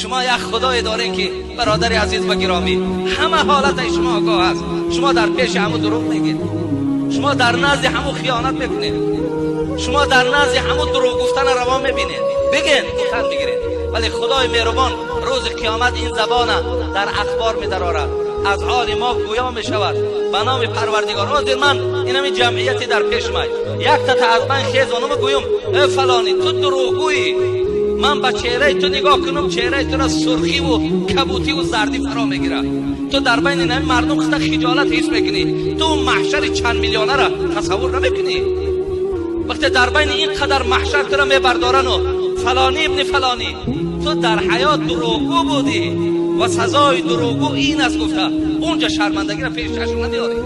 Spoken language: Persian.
شما یک خدای دارین که برادر عزیز و گرامی همه حالت شما آگاه است. شما در پیش همو دروغ میگید، شما در نزد همو خیانت میکنید، شما در نزد همو دروغ گفتن روا میبینید. بگین خند بگیرید، ولی خدای مهربان روز قیامت این زبان در اخبار میدرارد، از حال ما گویا میشود به نام پروردگار. حاضر من اینمی جمعیتی در پیش من یک تا از من خیزانم گویم ای فلانی تو دروغگویی، من به چهره تو نگاه کنم چهره تو را سرخی و کبوتی و زردی فرا میگیره، تو در بین این مردم خود خجالت حس میکنی، تو محشر چند میلیونه را تصور نمیکنی. وقتی در بین این قدر محشر تو را میبردارن و فلانی ابن فلانی تو در حیات دروغگو بودی و سزای دروغگو این است گفته، اونجا شرمندگی را پیش چشم نداری.